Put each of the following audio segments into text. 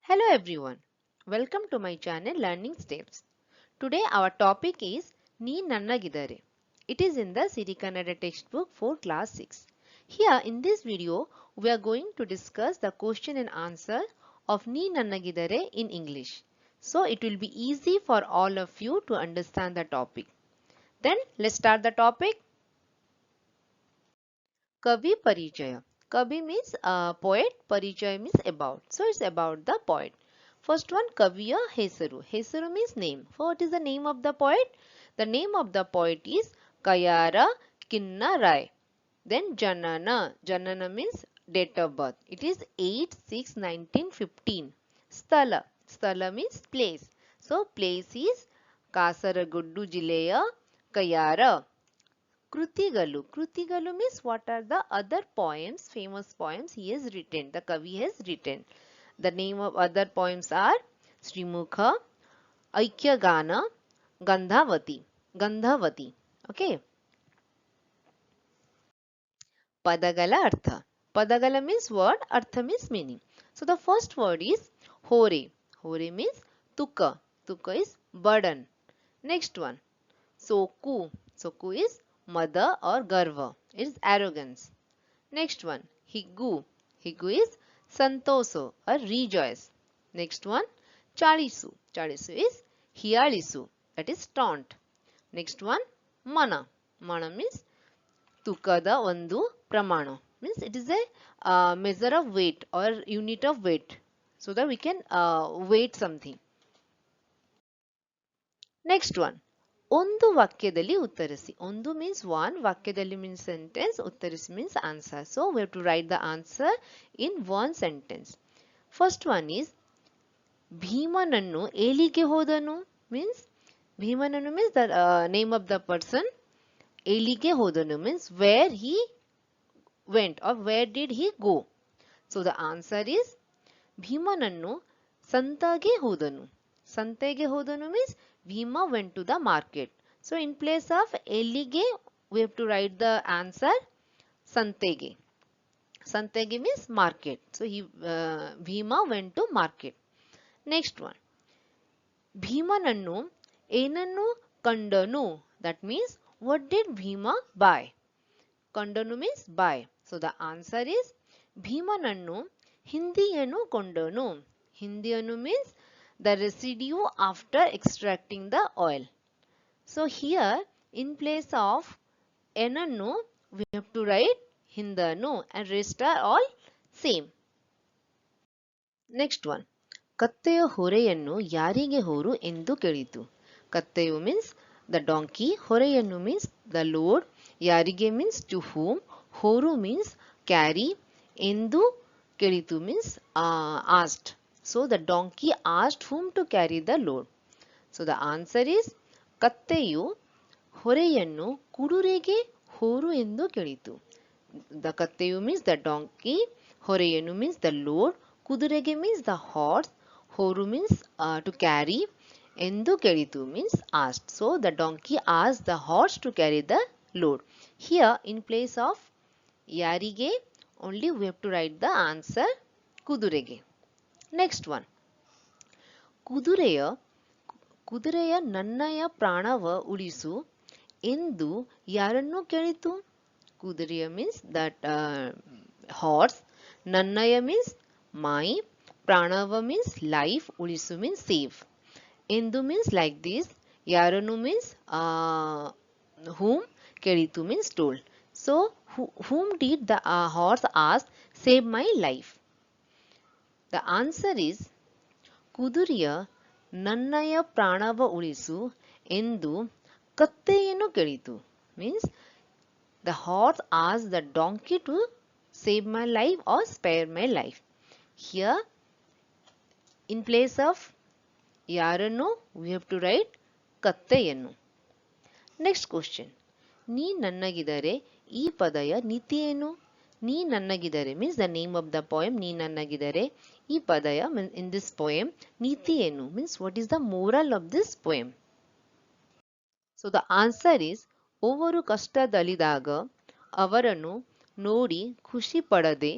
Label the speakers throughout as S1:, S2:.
S1: Hello everyone, welcome to my channel Learning Steps. Today our topic is Nee Nannagidare. It is in the Siri Kannada textbook for class 6. Here in this video we are going to discuss the question and answer of Nee Nannagidare in English. So it will be easy for all of you to understand the topic. Then let's start the topic. Kavi Parichaya. Kavi means poet, Parichaya means about. So it's about the poet. First one, Kaviya Hesaru. Hesaru means name. What is the name of the poet? The name of the poet is Kayara Kinna Rai. Then Janana. Janana means date of birth. It is 8/6/1915. Sthala. Sthala means place. So place is Kasaraguddu Jileya Kayara. Krutigalu. Krutigalu means what are the other poems, famous poems he has written, the Kavi has written. The name of other poems are Srimukha, Aikyagana, Gandhavati. Gandhavati. Okay. Padagala Artha. Padagala means word, Artha means meaning. So the first word is Hore. Hore means Tukka. Tukka is burden. Next one. Soku. Soku is mother or garva. It is arrogance. Next one. Higgu. Higgu is santoso or rejoice. Next one. Chalisu. Chalisu is hialisu. That is taunt. Next one. Mana. Mana means ತೂಕದ ಒಂದು ಪ್ರಮಾಣ. Means it is a measure of weight or unit of weight. So that we can weight something. Next one. ಒಂದು ವಾಕ್ಯದಲ್ಲಿ ಉತ್ತರಿಸಿ. ಒಂದು means one, ವಾಕ್ಯದಲ್ಲಿ means sentence, ಉತ್ತರಿಸಿ means answer. So we have to write the answer in one sentence. First one is ಭೀಮನನ್ನು ಏಲಿಗೆ ಹೋದನು means ಭೀಮನನ್ನು means the name of the person. ಏಲಿಗೆ ಹೋದನು means where he went or where did he go. So the answer is ಭೀಮನನ್ನು ಸಂತೆಗೆ ಹೋದನು. ಸಂತೆಗೆ ಹೋದನು means Bhima went to the market. So in place of ಎಲ್ಲಿಗೆ we have to write the answer santege. Santege means market. So Bhima went to market. Next one. ಭೀಮನನ್ನು ಏನನ್ನು ಕಂಡನು. That means what did Bhima buy? ಕಂಡನು means buy. So the answer is ಭೀಮನನ್ನು ಹಿಂದಿಯನ್ನು ಕೊಂಡನು. ಹಿಂದಿಯನ್ನು means the residue after extracting the oil. So here in place of enannu we have to write hindanu and rest are all same. Next one. ಕತ್ತೆಯ ಹೊರೆಯನ್ನು ಯಾರಿಗೆ ಹೊರು ಎಂದು ಕೇಳಿತು. ಕತ್ತೆಯು means the donkey, ಹೊರೆಯನ್ನು means the load, ಯಾರಿಗೆ means to whom, ಹೊರು means carry, ಎಂದು ಕೇಳಿತು means asked. So the donkey asked whom to carry the load. So the answer is ಕತ್ತೆಯು ಹೊರೆಯನ್ನು ಕುದುರೆಗೆ ಹೊರು ಎಂದು ಕೇಳಿತು. The ಕತ್ತೆಯು means the donkey, ಹೊರೆಯನ್ನು means the load, ಕುದುರೆಗೆ means the horse, ಹೊರು means to carry, ಎಂದು ಕೇಳಿತು means asked. So the donkey asked the horse to carry the load. Here in place of ಯಾರಿಗೆ only we have to write the answer ಕುದುರೆಗೆ. Next one. ಕುದುರೆಯ ನನ್ನಯ ಪ್ರಾಣವ ಉಳಿಸು ಎಂದು ಯಾರನ್ನು ಕೇಳಿತು. ಕುದುರೆಯ means that horse, Nannaya means my, ಪ್ರಾಣವ means life, ಉಳಿಸು means save. ಎಂದು means like this, ಯಾರನ್ನು means whom, ಕೇಳಿತು means told. So whom did the horse ask save my life? The answer is ಕುದುರೆಯ ನನ್ನಯ ಪ್ರಾಣವ ಉಳಿಸು ಎಂದು ಕತ್ತೆಯನ್ನು ಕೇಳಿತು. Means the horse asked the donkey to save my life or spare my life. Here in place of ಯಾರನ್ನು we have to write ಕತ್ತೆಯನ್ನು. Next question. ನೀ ನನ್ನಗಿದರೆ ಈ ಪದಯ ನೀತಿ ಏನು. ನೀ ನನ್ನಗಿದರೆ means the name of the poem. ನೀ ನನ್ನಗಿದರೆ ಈ ಪದಯ in this poem ನೀತಿ ಏನು means what is the moral of this poem. So the answer is ಒಬ್ಬರು ಕಷ್ಟದಲ್ಲಿದ್ದಾಗ ಅವರನ್ನು ನೋಡಿ ಖುಷಿ ಪಡದೆ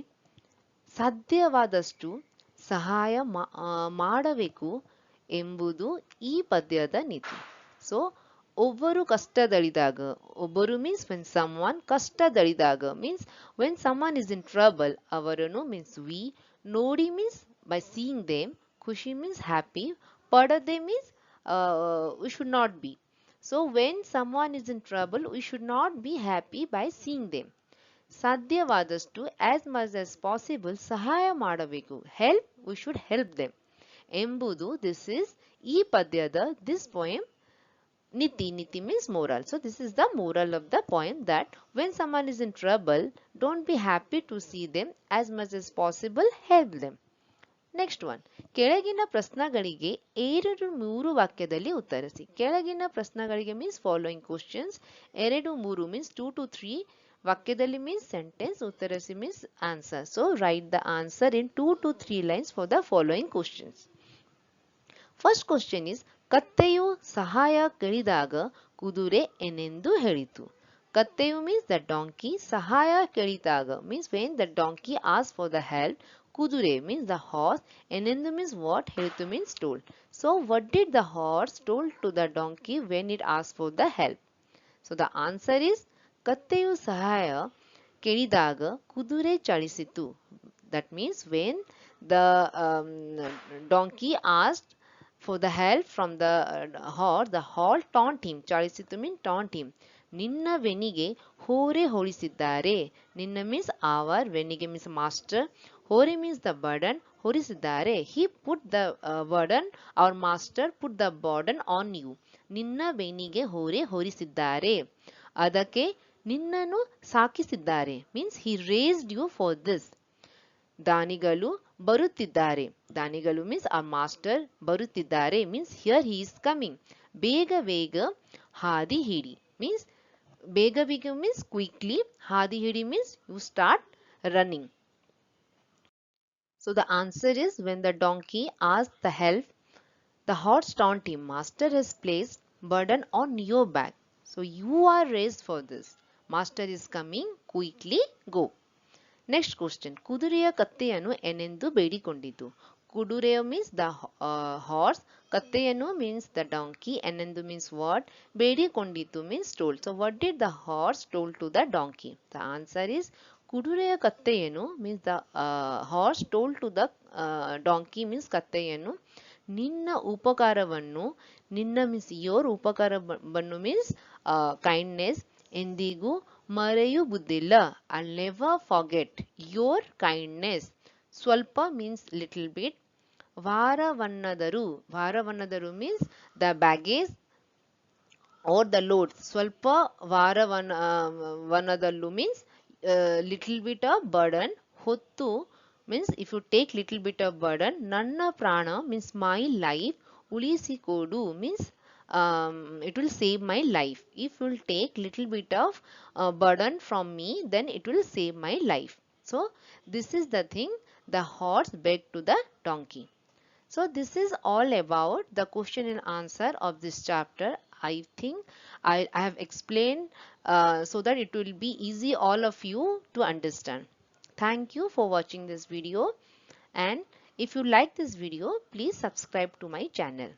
S1: ಸಾಧ್ಯವಾದಷ್ಟು ಸಹಾಯ ಮಾಡಬೇಕು ಎಂಬುದು ಈ ಪದ್ಯದ ನೀತಿ. ಸೊ ಒಬ್ಬರು ಕಷ್ಟದಲ್ಲಿದ್ದಾಗ, ಒಬ್ಬರು means when someone ಕಷ್ಟದಲ್ಲಿದ್ದಾಗ means when someone is in trouble, ಅವರನ್ನು means we, ನೋಡಿ means by seeing them, ಖುಷಿ means happy, ಪಡದೆ means we should not be. So when someone is in trouble, we should not be happy by seeing them. ಸಾಧ್ಯವಾದಷ್ಟು as much as possible ಸಹಾಯ ಮಾಡಬೇಕು, help, we should help them ಎಂಬುದು this is ಈ ಪದ್ಯದ this poem niti. Niti means moral. So this is the moral of the poem, that when someone is in trouble, don't be happy to see them, as much as possible help them. Next one, ಕೆಳಗಿನ ಪ್ರಶ್ನೆಗಳಿಗೆ 2-3 ವಾಕ್ಯದಲ್ಲಿ ಉತ್ತರಿಸಿ. ಕೆಳಗಿನ ಪ್ರಶ್ನೆಗಳಿಗೆ means following questions, 2-3 means 2-3 ವಾಕ್ಯದಲ್ಲಿ means sentence, ಉತ್ತರಿಸಿ means answer. So write the answer in 2-3 lines for the following questions. First question is, ಕತ್ತೆಯು ಸಹಾಯ ಕೇಳಿದಾಗ ಕುದುರೆ ಏನೆಂದು ಹೇಳಿತು. ಕತ್ತೆಯು ಮೀನ್ಸ್ ದ ಡಾಂಕಿ, ಸಹಾಯ ಕೇಳಿದಾಗ means when the donkey ask for the help, kudure means the horse, enendu means what, helitu means told. So what did the horse told to the donkey when it asked for the help? So the answer is katteyu sahaya kelidaga kudure chaliಸಿತು. That means when the donkey asked for the help from the horse taunt him. chaliಸಿತು means taunt him. ನಿನ್ನ ವೆನಿಗೆ ಹೋರೆ ಹೋಲಿಸಿದ್ದಾರೆ. ನಿನ್ನ means our, ವೆನಿಗೆ means master, ಹೋರೆ means the burden, ಹೊರಿಸಿದ್ದಾರೆ. He put the burden, our master put the burden on you. ನಿನ್ನ ವೆನಿಗೆ ಹೋರೆ ಹೊರಿಸಿದ್ದಾರೆ, ಅದಕ್ಕೆ ನಿನ್ನನ್ನು ಸಾಕಿಸಿದ್ದಾರೆ means he raised you for this. ದಾನಿಗಳು ಬರುತ್ತಿದ್ದಾರೆ. ದಾನಿಗಳು means our master, ಬರುತ್ತಿದ್ದಾರೆ means here he is coming. ಬೇಗ ಬೇಗ ಹಾದಿ ಹಿಡಿ means ಬೇಗ ಬೇಗ means quickly, ಹಾದಿ ಹಿಡಿ means you start running. So the answer is when the donkey asked the help, the horse taunt him, master has placed burden on your back. So you are raised for this. Master is coming, quickly go. Next question, ಕುದುರೆಯ ಕತ್ತೆಯನ್ನು ಏನೆಂದು ಬೇಡಿಕೊಂಡಿತು. ಕುದುರೆಯ means the horse, ಕತ್ತೆಯನ್ನು means the donkey, ಏನೆಂದು means what, ಬೇಡಿಕೊಂಡಿತು means told. So what did the horse told to the donkey? The answer is ಕುದುರೆಯ ಕತ್ತೆಯನ್ನು means the horse told to the donkey means ಕತ್ತೆಯನ್ನು ನಿನ್ನ ಉಪಕಾರವನ್ನು, ನಿನ್ನ means your ಉಪಕಾರವನ್ನು means kindness, ಎಂದಿಗೂ ಮರೆಯುವುದಿಲ್ಲ. I'll never forget your kindness. ಸ್ವಲ್ಪ means little bit. ಭಾರವನ್ನದರು, ಭಾರವನ್ನದರು means the baggage or the load. ಸ್ವಲ್ಪ ಭಾರವನ್ನದಲ್ಲೂ means little bit of burden. ಹೊತ್ತು means if you take little bit of burden. ನನ್ನ ಪ್ರಾಣ means my life. ಉಳಿಸಿಕೊಡು means it will save my life. If you will take little bit of burden from me, then it will save my life. So this is the thing the horse begged to the donkey. So this is all about the question and answer of this chapter. I think I have explained so that it will be easy all of you to understand. Thank you for watching this video, and if you like this video, please subscribe to my channel.